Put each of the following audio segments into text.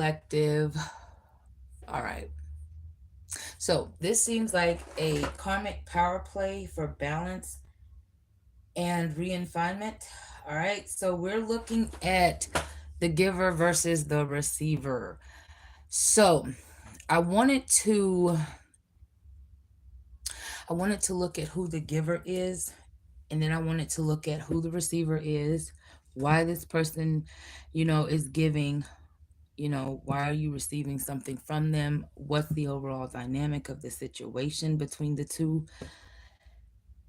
collective. All right. So this seems like a karmic power play for balance and refinement. All right. So we're looking at the giver versus the receiver. So I wanted to I wanted to look at who the giver is, and then I wanted to look at who the receiver is, why this person, is giving, why are you receiving something from them? What's the overall dynamic of the situation between the two?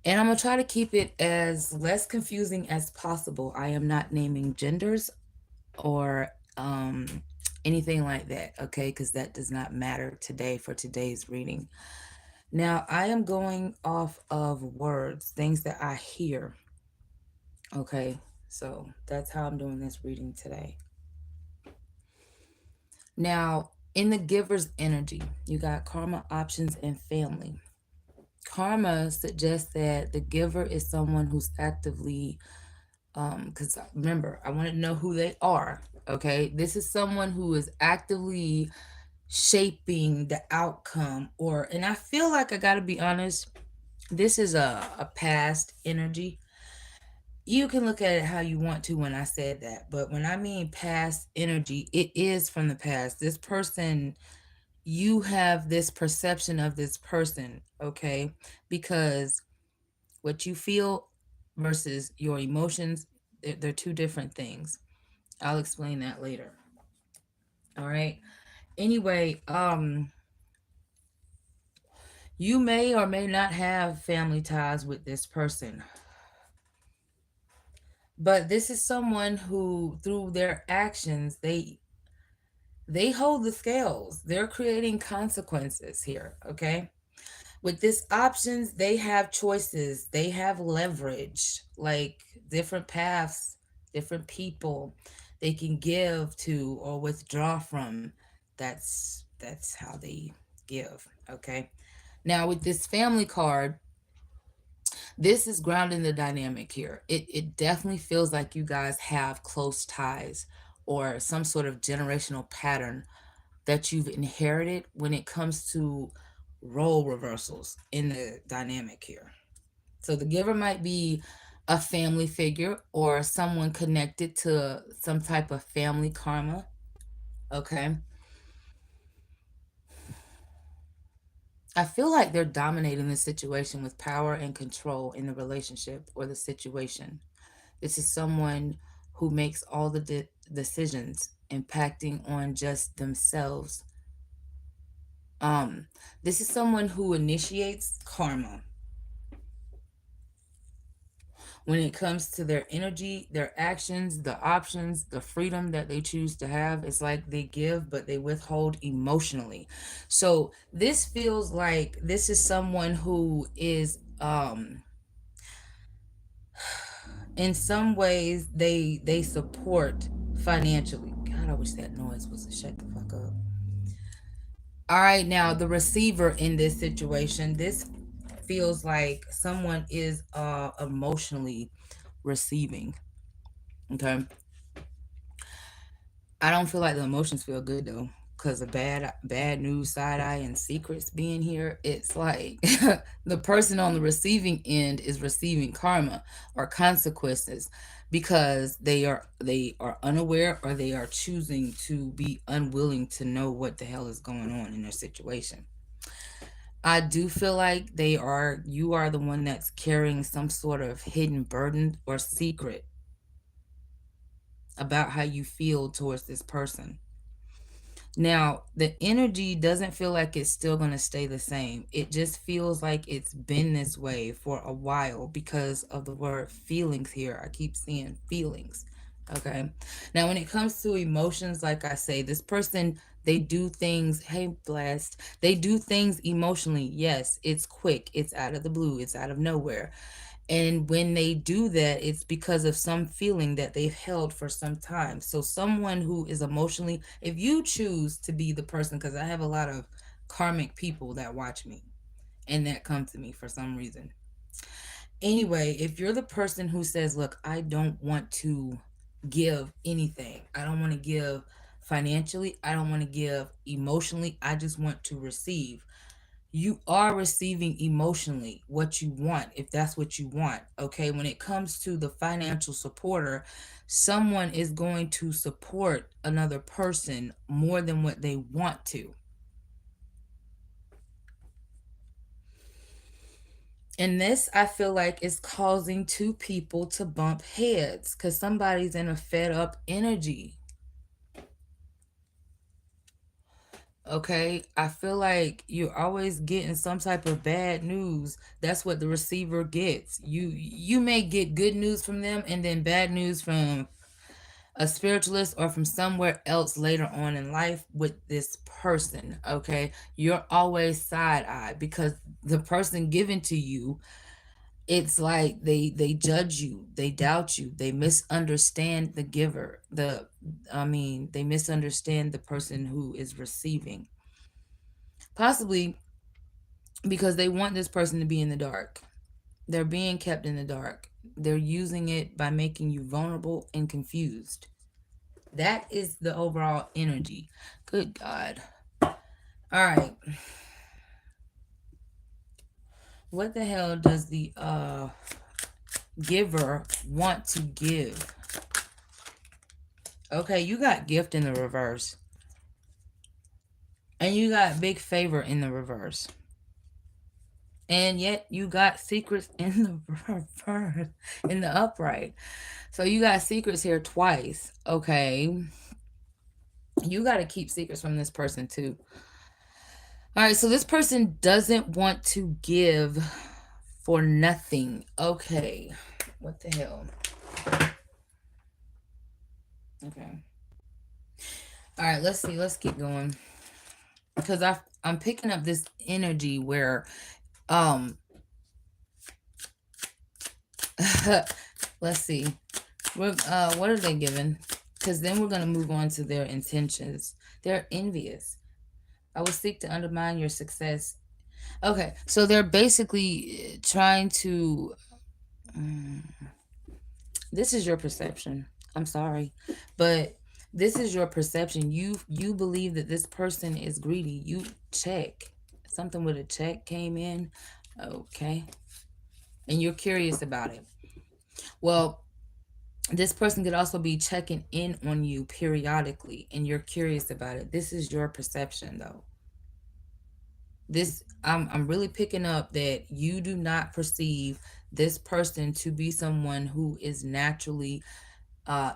And I'm going to try to keep it as less confusing as possible. I am not naming genders or anything like that, okay? Because that does not matter today for today's reading. Now, I am going off of words, things that I hear, okay? So that's how I'm doing this reading today. Now, in the giver's energy, you got karma, options, and family. Karma suggests that the giver is someone who's actively, because remember, I want to know who they are. Okay, this is someone who is actively shaping the outcome, and I feel like I got to be honest, this is a past energy. You can look at it how you want to when I said that, but when I mean past energy, it is from the past. This person, you have this perception of this person, okay? Because what you feel versus your emotions, they're two different things. I'll explain that later. All right. Anyway, you may or may not have family ties with this person. But this is someone who through their actions, they hold the scales. They're creating consequences here, okay? With this options, they have choices, they have leverage, like different paths, different people they can give to or withdraw from. That's how they give, okay? Now with this family card, this is grounding the dynamic here. It definitely feels like you guys have close ties or some sort of generational pattern that you've inherited when it comes to role reversals in the dynamic here. So the giver might be a family figure or someone connected to some type of family karma. Okay. I feel like they're dominating the situation with power and control in the relationship or the situation. This is someone who makes all the decisions impacting on just themselves. Um, this is someone who initiates karma when it comes to their energy, their actions, the options, the freedom that they choose to have. It's like they give, but they withhold emotionally. So this feels like this is someone who is in some ways they support financially. God, I wish that noise was to shut the fuck up. All right, now the receiver in this situation, this feels like someone is emotionally receiving. Okay. I don't feel like the emotions feel good though, because of bad news, side eye, and secrets being here. It's like the person on the receiving end is receiving karma or consequences because they are unaware or they are choosing to be unwilling to know what the hell is going on in their situation. I do feel like you are the one that's carrying some sort of hidden burden or secret about how you feel towards this person. Now, the energy doesn't feel like it's still going to stay the same. It just feels like it's been this way for a while because of the word feelings here. I keep seeing feelings. Okay. Now, when it comes to emotions, like I say, this person, they do things, hey, blessed, they do things emotionally. Yes, it's quick, it's out of the blue, it's out of nowhere. And when they do that, it's because of some feeling that they've held for some time. So, someone who is emotionally, if you choose to be the person, because I have a lot of karmic people that watch me and that come to me for some reason. Anyway, if you're the person who says, look, I don't want to give anything, I don't want to give Financially, I don't want to give. Emotionally, I just want to receive. You are receiving emotionally what you want, if that's what you want. Okay, when it comes to the financial supporter, someone is going to support another person more than what they want to. And this, I feel like, is causing two people to bump heads because somebody's in a fed up energy. Okay, I feel like you're always getting some type of bad news. That's what the receiver gets. You may get good news from them and then bad news from a spiritualist or from somewhere else later on in life with this person. Okay, you're always side eye because the person given to you, it's like they judge you, they doubt you, they misunderstand the giver. They misunderstand the person who is receiving, possibly because they want this person to be in the dark. They're being kept in the dark. They're using it by making you vulnerable and confused. That is the overall energy. Good God. All right. What the hell does the giver want to give? Okay, you got gift in the reverse. And you got big favor in the reverse. And yet you got secrets in the reverse, in the upright. So you got secrets here twice. Okay. You got to keep secrets from this person too. All right. So this person doesn't want to give for nothing. Okay. What the hell? Okay. All right. Let's see. Let's keep going. Because I'm picking up this energy where um let's see. What are they giving? Because then we're gonna move on to their intentions. They're envious. I will seek to undermine your success. Okay, so they're basically trying to. mm, this is your perception. I'm sorry, but this is your perception. You believe that this person is greedy. You check something with a check came in. Okay, and you're curious about it. Well, this person could also be checking in on you periodically and you're curious about it. This is your perception though. This I'm really picking up that you do not perceive this person to be someone who is naturally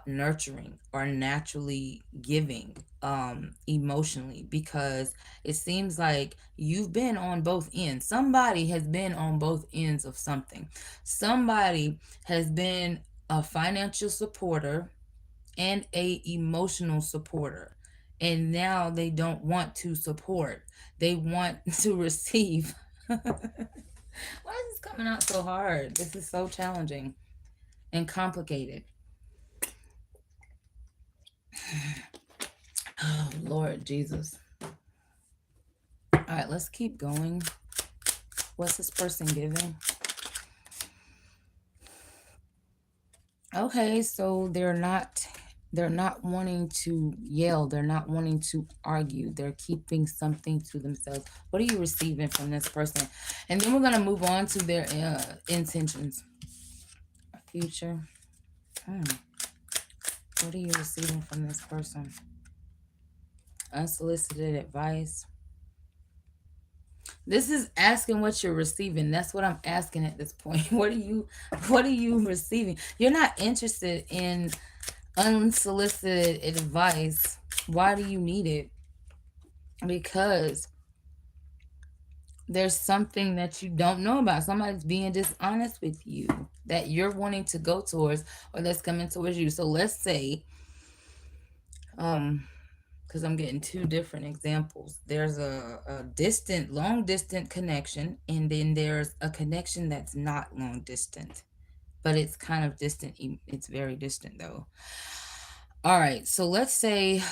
nurturing or naturally giving emotionally, because it seems like you've been on both ends. Somebody has been on both ends of something. Somebody has been a financial supporter and a emotional supporter, and now they don't want to support, they want to receive. Why is this coming out so hard? This is so challenging and complicated. Oh Lord Jesus. All right, let's keep going. What's this person giving? Okay, so they're not wanting to yell, they're not wanting to argue, they're keeping something to themselves. What are you receiving from this person? And then we're going to move on to their intentions. Future. Hmm. What are you receiving from this person? Unsolicited advice. This is asking what you're receiving. That's what I'm asking at this point. What are you receiving? You're not interested in unsolicited advice. Why do you need it? Because there's something that you don't know about. Somebody's being dishonest with you that you're wanting to go towards, or that's coming towards you. So let's say, because I'm getting two different examples. There's a distant, long distant connection, and then there's a connection that's not long distant, but it's kind of distant. It's very distant though. All right, so let's say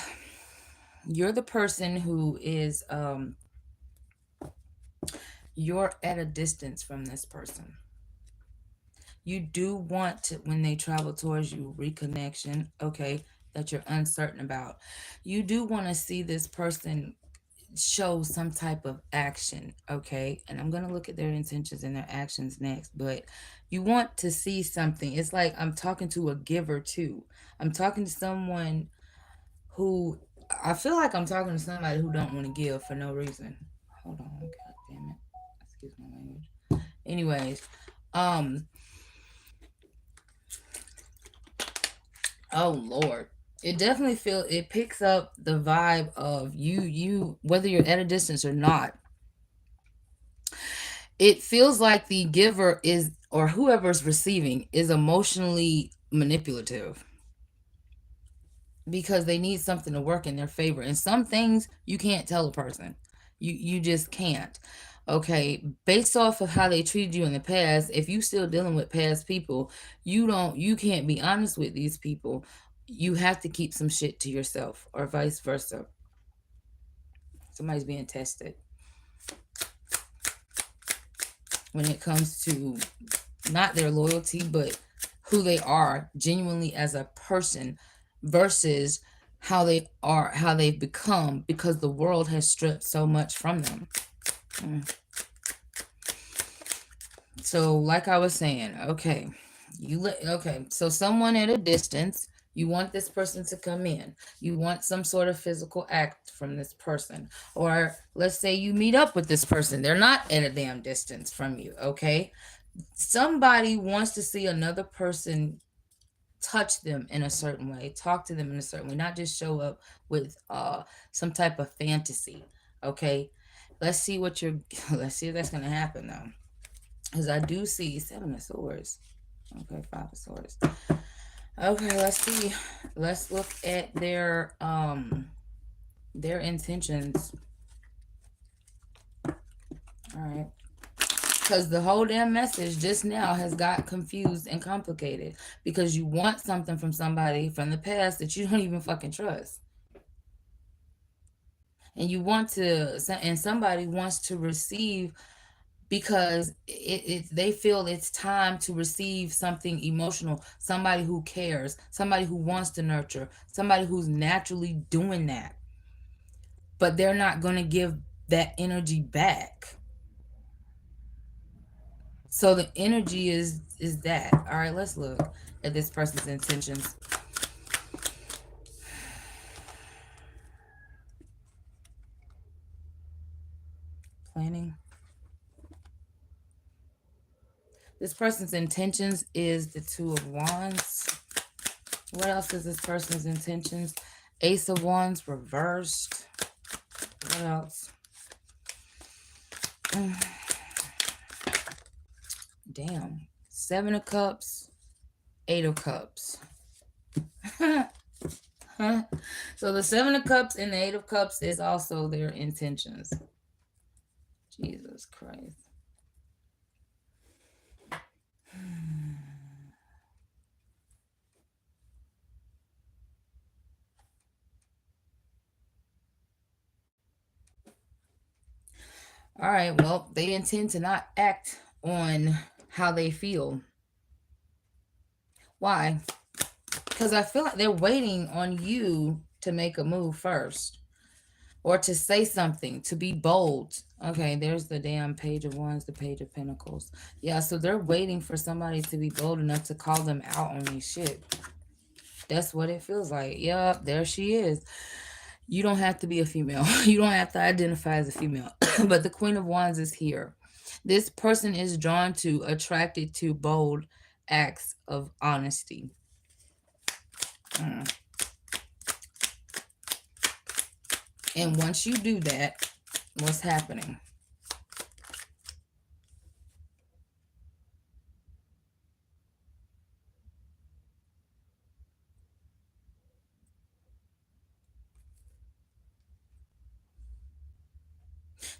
you're the person who is you're at a distance from this person. You do want to, when they travel towards you, reconnection. Okay, that you're uncertain about. You do want to see this person show some type of action, okay? And I'm going to look at their intentions and their actions next, but you want to see something. It's like I'm talking to a giver too. I'm talking to someone who, I feel like I'm talking to somebody who don't want to give for no reason. Hold on, god damn it. Excuse my language. Anyways, um oh lord, it definitely it picks up the vibe of you whether you're at a distance or not. It feels like the giver is, or whoever's receiving is emotionally manipulative because they need something to work in their favor. And some things you can't tell a person. You just can't. Okay, based off of how they treated you in the past, if you still dealing with past people, you can't be honest with these people. You have to keep some shit to yourself or vice versa. Somebody's being tested when it comes to not their loyalty, but who they are genuinely as a person versus how they've become because the world has stripped so much from them. So, like I was saying, okay, okay, so someone at a distance, you want this person to come in. You want some sort of physical act from this person. Or let's say you meet up with this person. They're not at a damn distance from you, okay? Somebody wants to see another person touch them in a certain way, talk to them in a certain way, not just show up with some type of fantasy. Okay, let's see what you're. Let's see if that's gonna happen though, because I do see 7 of Swords. Okay, 5 of Swords. Okay, let's see. Let's look at their intentions. All right. Because the whole damn message just now has got confused and complicated because you want something from somebody from the past that you don't even fucking trust. And you want to, and somebody wants to receive because they feel it's time to receive something emotional, somebody who cares, somebody who wants to nurture, somebody who's naturally doing that. But they're not going to give that energy back. So the energy is that. All right, let's look at this person's intentions. Planning. This person's intentions is the 2 of Wands. What else is this person's intentions? Ace of Wands reversed. What else? Damn. 7 of Cups, 8 of Cups. So the 7 of Cups and the 8 of Cups is also their intentions. Jesus Christ. All right, well, they intend to not act on how they feel. Why? Because I feel like they're waiting on you to make a move first or to say something, to be bold. Okay, there's the damn Page of Wands, the Page of Pentacles. Yeah, so they're waiting for somebody to be bold enough to call them out on these shit. That's what it feels like. Yep, there she is. You don't have to be a female. You don't have to identify as a female. But the Queen of Wands is here. This person is drawn to, attracted to bold acts of honesty. And once you do that, what's happening?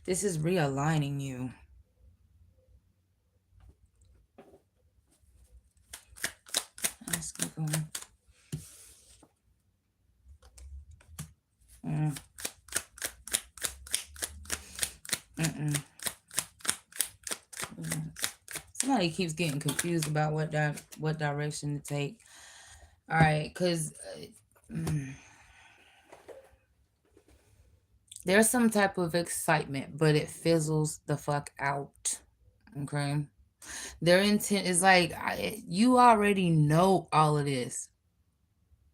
This is realigning you. Let's keep going. Somebody keeps getting confused about what direction to take. All right, because There's some type of excitement, but it fizzles the fuck out. Okay. Their intent is like, you already know all of this.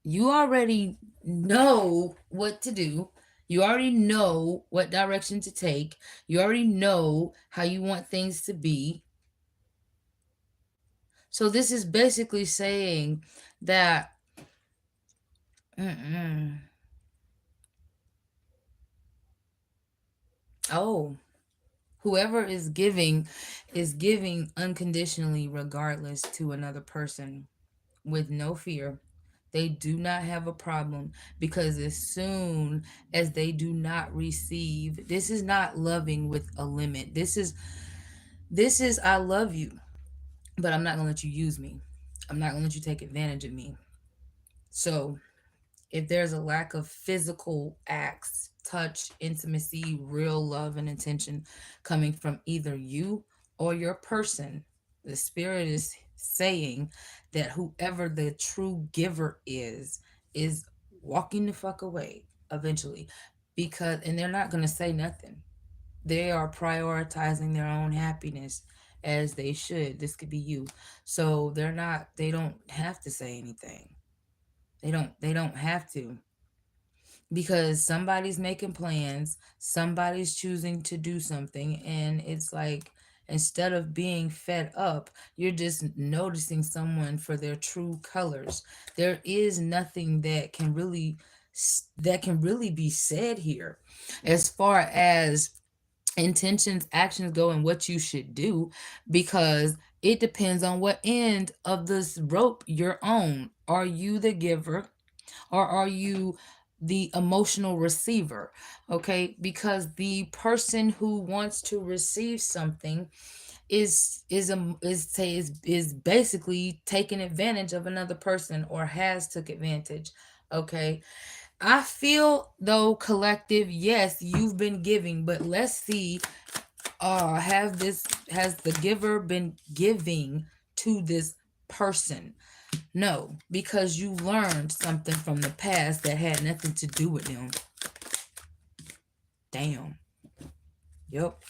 You already know what to do. You already know what direction to take. You already know how you want things to be. So this is basically saying that, mm-mm. Oh, whoever is giving unconditionally, regardless, to another person with no fear. They do not have a problem, because as soon as they do not receive, this is not loving with a limit. This is I love you, but I'm not going to let you use me. I'm not going to let you take advantage of me. So, if there's a lack of physical acts, touch, intimacy, real love and attention coming from either you or your person, the spirit is saying that whoever the true giver is walking the fuck away eventually, because and they're not going to say nothing. They are prioritizing their own happiness, as they should. This could be you. So they don't have to say anything. They don't have to, because somebody's making plans, somebody's choosing to do something, and it's like, instead of being fed up, you're just noticing someone for their true colors. There is nothing that can really be said here as far as intentions, actions go, and what you should do, because it depends on what end of this rope you're on. Are you the giver, or are you the emotional receiver? Okay, because the person who wants to receive something is basically taking advantage of another person, or has took advantage. Okay, I feel though, collective, yes, you've been giving, but let's see, has the giver been giving to this person? No, because you learned something from the past that had nothing to do with them. Damn. Yep.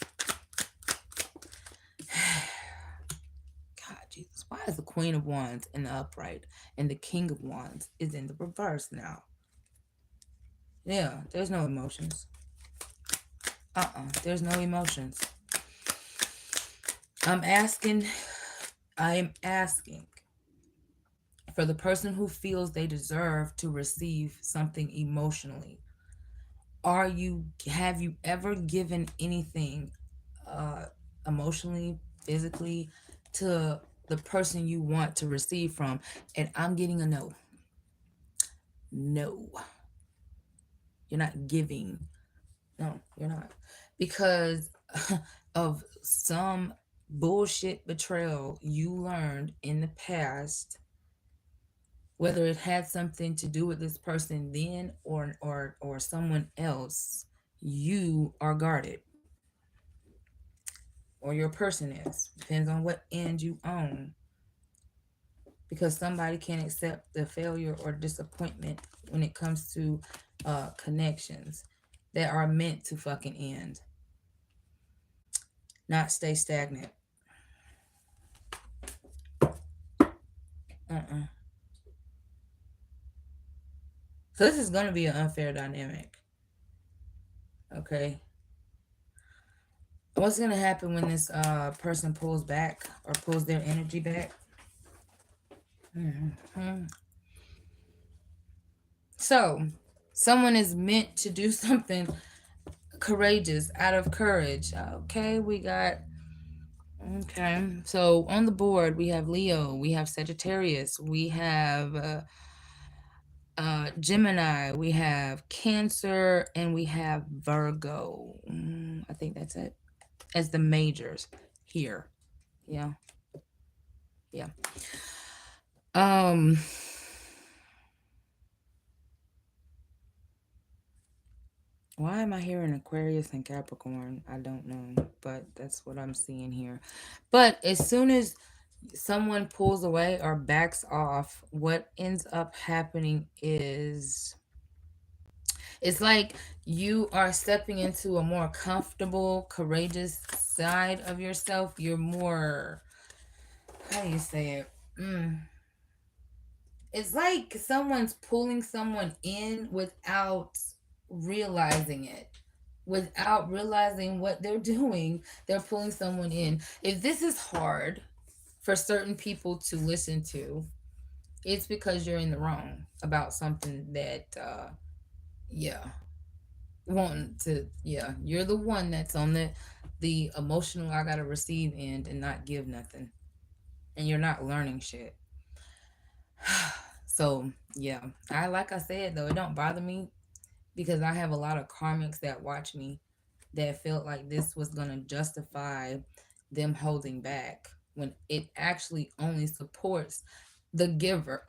God, Jesus. Why is the Queen of Wands in the upright and the King of Wands is in the reverse now? Yeah, there's no emotions. There's no emotions. I'm asking, I am asking for the person who feels they deserve to receive something emotionally. Have you ever given anything uh emotionally, physically, to the person you want to receive from? And I'm getting a no. No, you're not giving. No, you're not. Because of some bullshit betrayal you learned in the past, whether it had something to do with this person then, or someone else, you are guarded, or your person is. Depends on what end you own. Because somebody can't accept the failure or disappointment when it comes to connections that are meant to fucking end, not stay stagnant. Uh-uh. So this is going to be an unfair dynamic. Okay. What's going to happen when this person pulls back, or pulls their energy back? Mm-hmm. So, someone is meant to do something courageous out of courage. Okay, we got. Okay, so on the board we have Leo, we have Sagittarius, we have Gemini, we have Cancer, and we have Virgo. I think that's it as the majors here. Yeah, yeah. Um, why am I hearing Aquarius and Capricorn? I don't know, but that's what I'm seeing here. But as soon as someone pulls away or backs off, what ends up happening is it's like you are stepping into a more comfortable, courageous side of yourself. You're more, how do you say it? Mm. It's like someone's pulling someone in without realizing it. Without realizing what they're doing, they're pulling someone in. If this is hard for certain people to listen to, it's because you're in the wrong about something that, yeah, wanting to, yeah, you're the one that's on the emotional I gotta receive end and not give nothing, and you're not learning shit. So yeah, I like I said though, it don't bother me because I have a lot of karmics that watch me that felt like this was gonna justify them holding back when it actually only supports the giver.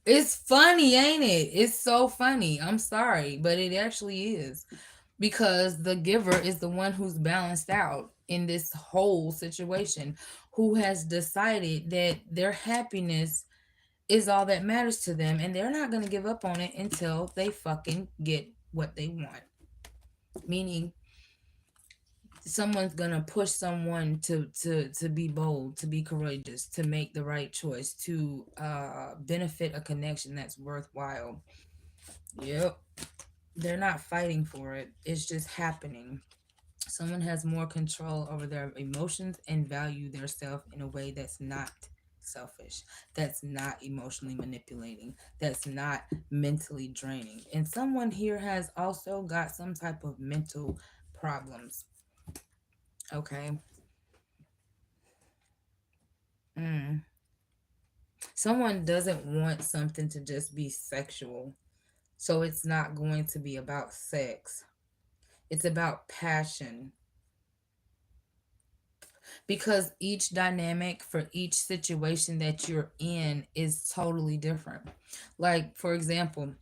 It's funny, ain't it? It's so funny. I'm sorry, but it actually is because the giver is the one who's balanced out in this whole situation, who has decided that their happiness is all that matters to them and they're not going to give up on it until they fucking get what they want. Meaning someone's going to push someone to be bold, to be courageous, to make the right choice, to benefit a connection that's worthwhile. Yep. They're not fighting for it. It's just happening. Someone has more control over their emotions and value their self in a way that's not selfish, that's not emotionally manipulating, that's not mentally draining. And someone here has also got some type of mental problems. Okay. Mm. Someone doesn't want something to just be sexual. So it's not going to be about sex. It's about passion, because each dynamic for each situation that you're in is totally different. Like, for example,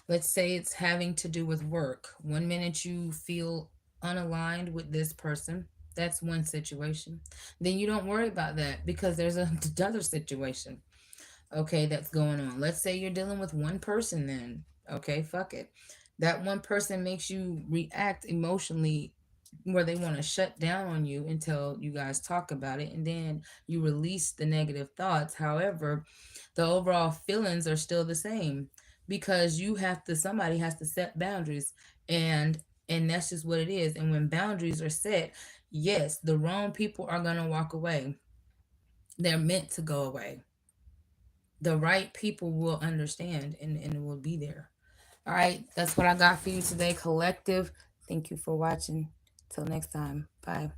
let's say it's having to do with work. One minute you feel unaligned with this person, that's one situation. Then you don't worry about that because there's another situation, okay, that's going on. Let's say you're dealing with one person, then, okay, fuck it. That one person makes you react emotionally where they want to shut down on you until you guys talk about it and then you release the negative thoughts. However, the overall feelings are still the same because you have to, somebody has to set boundaries, and that's just what it is. And when boundaries are set, yes, the wrong people are going to walk away. They're meant to go away. The right people will understand and will be there. All right, that's what I got for you today, collective. Thank you for watching. Till next time. Bye.